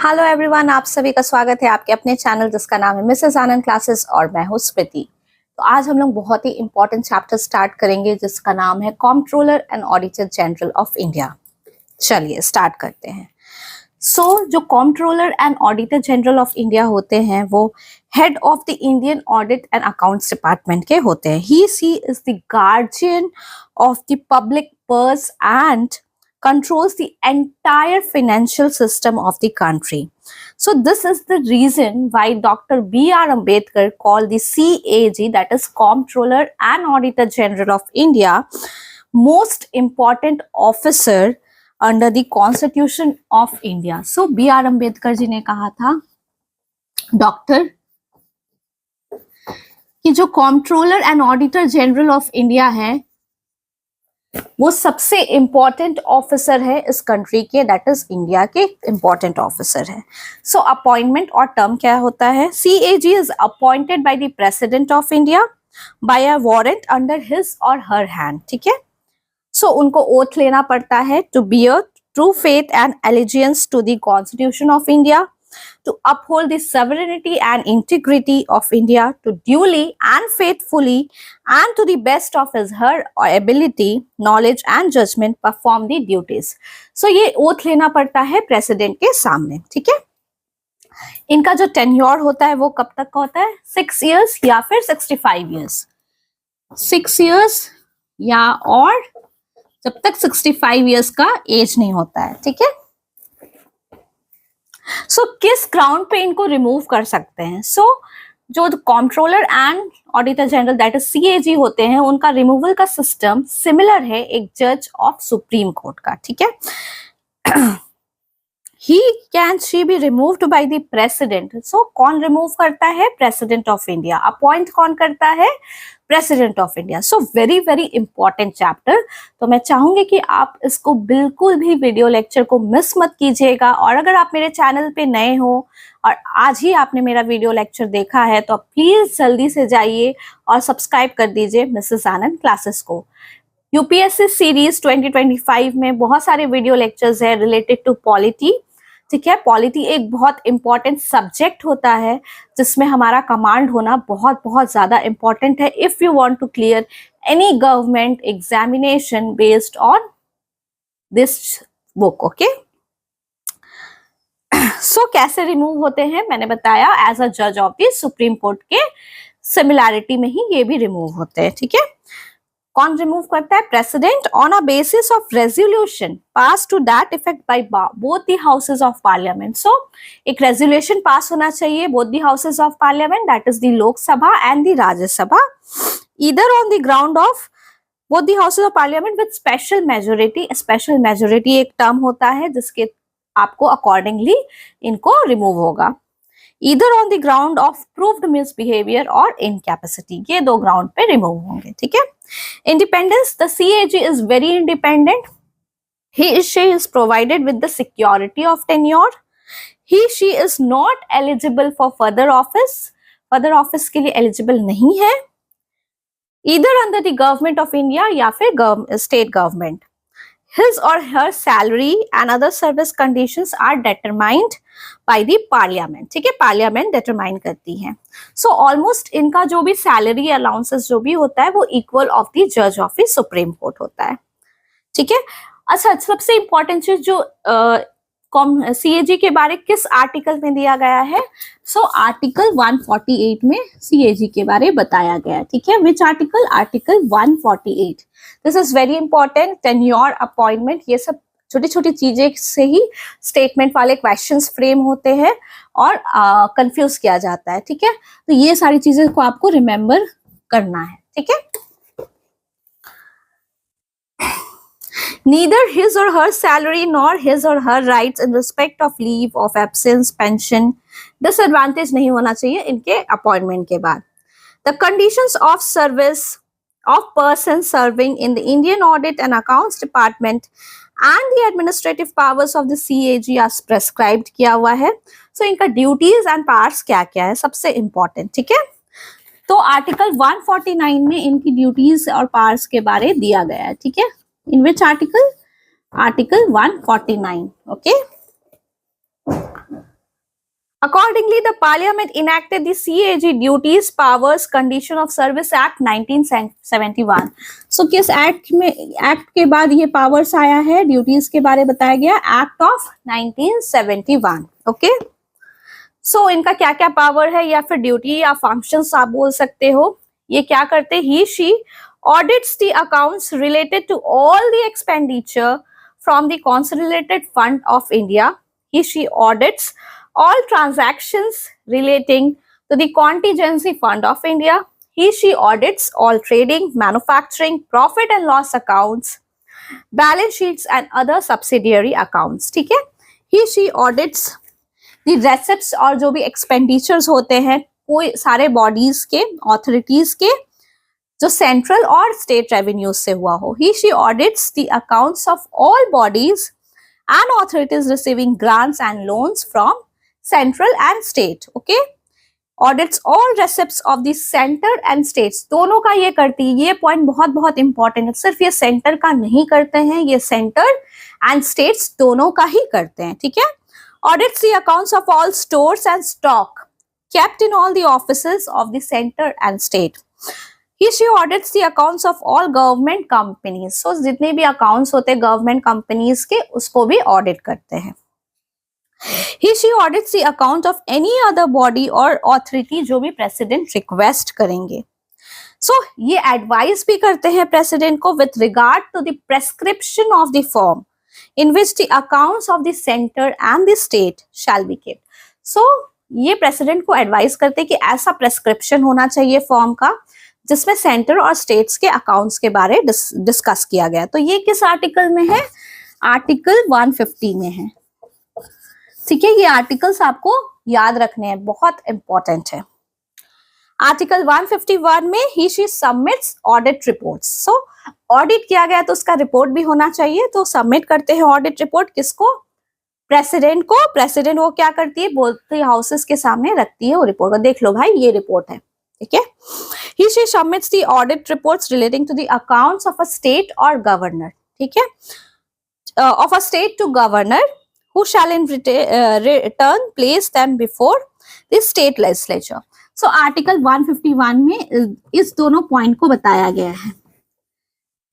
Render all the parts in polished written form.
Hello everyone, आप सभी का स्वागत है आपके अपने चैनल जिसका नाम है मिसेस आनंद क्लासेस और मैं हूँ स्मृति। तो आज हम लोग बहुत ही इंपॉर्टेंट चैप्टर स्टार्ट करेंगे जिसका नाम है controller and auditor general of India. चलिए स्टार्ट करते हैं। जो controller and auditor general of India होते हैं वो head of the Indian audit and accounts department के होते हैं। He she is the guardian of the public purse and controls the entire financial system of the country. So this is the reason why Dr. B.R. Ambedkar called the CAG, that is Comptroller and Auditor General of India, most important officer under the Constitution of India. So B.R. Ambedkar जी ने कहा था doctor कि जो controller and auditor general of India है वो सबसे important officer है इस कंट्री के, दैट इज इंडिया के इंपॉर्टेंट ऑफिसर है। सो अपॉइंटमेंट और टर्म क्या होता है? CAG is appointed by the president of India by a warrant under his और हर हैंड। ठीक है, सो उनको ओथ लेना पड़ता है to bear true faith and allegiance to the constitution of India, to uphold the sovereignty and integrity of India, to duly and faithfully and to the best of his her ability, knowledge and judgment perform the duties. So ये oath लेना पड़ता है president के सामने। ठीक है, इनका जो टेन्योर होता है वो कब तक का होता है? 6 years या फिर 65 years। 6 years या और जब तक 65 years का एज नहीं होता है। ठीक है, किस ग्राउंड पे इनको रिमूव कर सकते हैं? जो controller and auditor general that is CAG होते हैं उनका रिमूवल का सिस्टम सिमिलर है एक जज ऑफ सुप्रीम कोर्ट का। ठीक है, he can she be removed by the president. कौन रिमूव करता है? President of India. अपॉइंट कौन करता है? President of India. Very very important chapter. तो मैं चाहूंगी कि आप इसको बिल्कुल भी वीडियो लेक्चर को मिस मत कीजिएगा, और अगर आप मेरे चैनल पे नए हो और आज ही आपने मेरा वीडियो लेक्चर देखा है तो प्लीज जल्दी से जाइए और सब्सक्राइब कर दीजिए मिसेस आनंद क्लासेस को। यूपीएससी सीरीज 2025 में बहुत सारे वीडियो लेक्चर्स है रिलेटेड टू पॉलिटी। ठीक है, पॉलिटी एक बहुत इंपॉर्टेंट सब्जेक्ट होता है जिसमें हमारा कमांड होना बहुत बहुत ज्यादा इंपॉर्टेंट है if you want to clear any government examination based on this book. Okay, कैसे रिमूव होते हैं मैंने बताया, एज अ जज ऑफ द सुप्रीम कोर्ट के सिमिलैरिटी में ही ये भी रिमूव होते हैं। ठीक है, कौन रिमूव करता है? President on a basis of resolution pass to that effect by both the houses of parliament. एक रेजोल्यूशन पास होना चाहिए both the houses of parliament, that is the Lok Sabha and the Rajya Sabha, either on the ground of both the houses of parliament with special majority. Special majority एक term होता है जिसके आपको accordingly इनको remove होगा, either on the ground of proved misbehavior or incapacity। ये दो ground पे रिमूव होंगे। ठीक है, independence, the CAG is very independent. She is provided with the security of tenure. She is not eligible for further office। further office के लिए eligible नहीं है, either under the government of India या फिर state government। His or her salary and other service conditions are determined by the parliament। ठीक है, parliament determine करती है। ऑलमोस्ट इनका जो भी सैलरी अलाउंसेस जो भी होता है वो इक्वल ऑफ द जज ऑफ द सुप्रीम कोर्ट होता है। ठीक है, अच्छा सबसे इंपॉर्टेंट चीज जो CAG के बारे किस आर्टिकल में दिया गया है? आर्टिकल 148 में CAG के बारे बताया गया है। ठीक है, विच article? Article 148। This is very important. Tenure, appointment, ये सब छोटी छोटी चीजें से ही स्टेटमेंट वाले क्वेश्चंस फ्रेम होते हैं और कंफ्यूज किया जाता है। ठीक है, तो ये सारी चीजें को आपको रिमेम्बर करना है। ठीक है, neither his or her salary nor his or her rights in respect of leave of absence, pension, disadvantage नहीं होना चाहिए इनके अपॉइंटमेंट के बाद। The conditions of service of persons serving in the Indian Audit and Accounts Department and the administrative powers of the CAG are prescribed किया हुआ है। इनका ड्यूटीज एंड पावर्स क्या क्या है सबसे इंपॉर्टेंट। ठीक है, तो आर्टिकल 149 में इनकी ड्यूटीज और पावर्स के बारे दिया गया है। ठीक है, in which article? Article 149। Okay, Accordingly, the Parliament enacted the CAG Duties, Powers, Condition of Service Act 1971. So किस एक्ट में, एक्ट के बाद ये पावर्स आया है, ड्यूटीज के बारे में बताया गया, एक्ट ऑफ 1971. ओके, सो इनका क्या क्या पावर है या फिर ड्यूटी या फंक्शंस आप बोल सकते हो. ये क्या करते, ही she audits the accounts related to all the expenditure from the consolidated fund of India. He she audits all transactions relating to the contingency fund of India. He she audits all trading, manufacturing, profit and loss accounts, balance sheets and other subsidiary accounts. ठीक है, he she audits the receipts और जो भी expenditures होते हैं कोई सारे bodies के, authorities के, जो सेंट्रल और स्टेट रेवेन्यूज से हुआ हो. He she audits the accounts of all bodies and authorities receiving grants and loans from central and state. Okay, audits all receipts of the centre and states, दोनों का ये करती है. ये पॉइंट बहुत बहुत इंपॉर्टेंट है, सिर्फ ये सेंटर का नहीं करते हैं, ये सेंटर एंड स्टेट्स दोनों का ही करते हैं. ठीक है, audits the accounts of all stores and stock kept in all the offices of the center and state. He she audits the accounts of all government companies. So जितने भी accounts होते हैं government companies के, उसको भी audit करते हैं. He she audits the account of any other body or authority जो भी president request करेंगे. So ये advice भी करते हैं president को with regard to the prescription of the form in which the accounts of the center and the state shall be kept. So ये president को advice करते हैं कि ऐसा prescription होना चाहिए form का जिसमें सेंटर और स्टेट्स के अकाउंट्स के बारे डिस्कस किया गया. तो ये किस आर्टिकल में है, आर्टिकल 150 में है. ठीक है, ये आर्टिकल्स आपको याद रखने हैं, बहुत इंपॉर्टेंट है. आर्टिकल 151 में he she submits audit reports. So audit किया गया तो उसका रिपोर्ट भी होना चाहिए, तो सबमिट करते हैं ऑडिट रिपोर्ट किसको, प्रेसिडेंट को. प्रेसिडेंट वो क्या करती है, बोथ हाउसेस के सामने रखती है वो रिपोर्ट, देख लो भाई ये रिपोर्ट है. ठीक है, he she submits the audit reports relating to the accounts of a state or governor. ठीक है, of a state to governor who shall in return place them before the state legislature. So article 151 में इस दोनों point को बताया गया है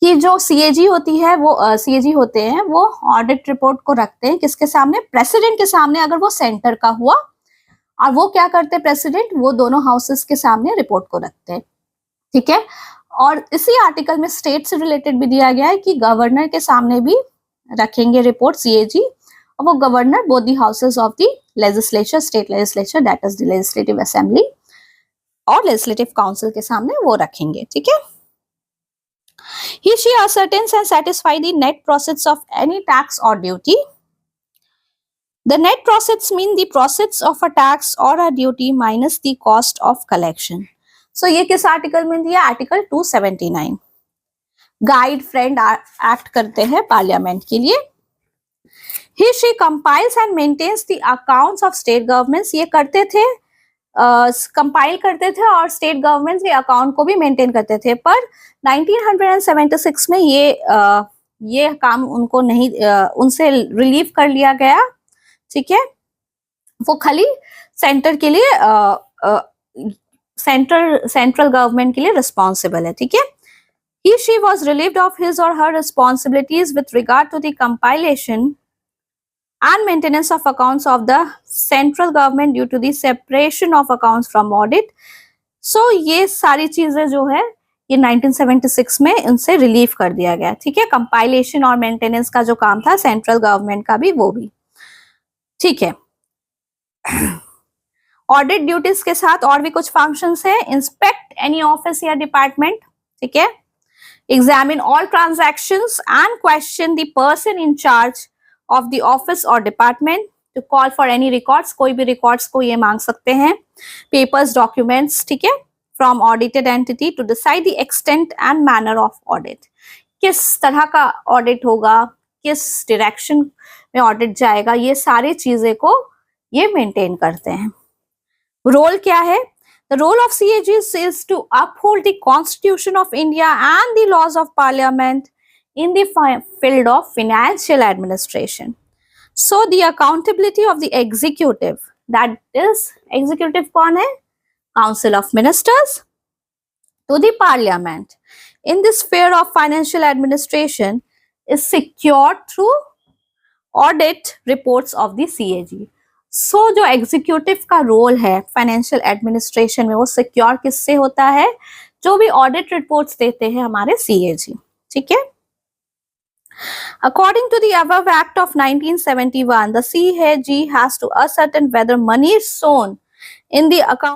कि जो CAG होती है वो CAG होते हैं वो ऑडिट रिपोर्ट को रखते हैं किसके सामने, प्रेसिडेंट के सामने अगर वो सेंटर का हुआ, और वो क्या करते हैं प्रेसिडेंट, वो दोनों हाउसेस के सामने रिपोर्ट को रखते हैं. ठीक है, और इसी आर्टिकल में स्टेट से रिलेटेड भी दिया गया है कि गवर्नर के सामने भी रखेंगे रिपोर्ट CAG, और वो governor both the houses of the legislature, state legislature that is the legislative assembly और लेजिस्लेटिव काउंसिल के सामने वो रखेंगे. ठीक है, he she ascertains and satisfy the net profits of any tax or duty. The net profits mean the profits of a tax or a duty minus the cost of collection. So ये किस article में दिया, article 279. Guide friend act करते हैं parliament के लिए. He she compiles and maintains the accounts of state governments. ये करते थे, कंपाइल करते थे और स्टेट गवर्नमेंट के अकाउंट को भी मेंटेन करते थे, पर 1976 में ये काम उनको नहीं, उनसे रिलीव कर लिया गया. ठीक है, वो खाली सेंटर के लिए सेंट्रल गवर्नमेंट के लिए रिस्पॉन्सिबल है. ठीक है, he she was relieved of his or her responsibilities with regard to the compilation and maintenance of accounts of the central government due to the separation of accounts from audit. So ये सारी चीजें जो है ये 1976 में उनसे relieve कर दिया गया. ठीक है, कंपाइलेशन और मेंटेनेंस का जो काम था सेंट्रल गवर्नमेंट का भी, वो भी. ठीक है, ऑडिट ड्यूटीज के साथ और भी कुछ फंक्शंस है. इंस्पेक्ट एनी ऑफिस या डिपार्टमेंट. ठीक है, examine all transactions and question the person in charge of the office और department to call for any records. कोई भी रिकॉर्ड्स को ये मांग सकते हैं, पेपर्स, डॉक्यूमेंट्स. ठीक है, from audited entity to decide the extent and manner of audit. किस तरह का ऑडिट होगा, किस डायरेक्शन में ऑडिट जाएगा, ये सारी चीजें को ये मेंटेन करते हैं. रोल क्या है, the role of CAGs is to uphold the Constitution of India and the laws of Parliament in the field of financial administration. So the accountability of the executive that is executive कौन है? Council of ministers to the parliament in this sphere of financial administration is secured through audit reports of the CAG. So जो executive का role है financial administration में वो secure किससे होता है? जो भी ऑडिट रिपोर्ट्स देते हैं हमारे CAG, ठीक है। According to the above act of 1971, the CAG has to ascertain whether money is shown in the account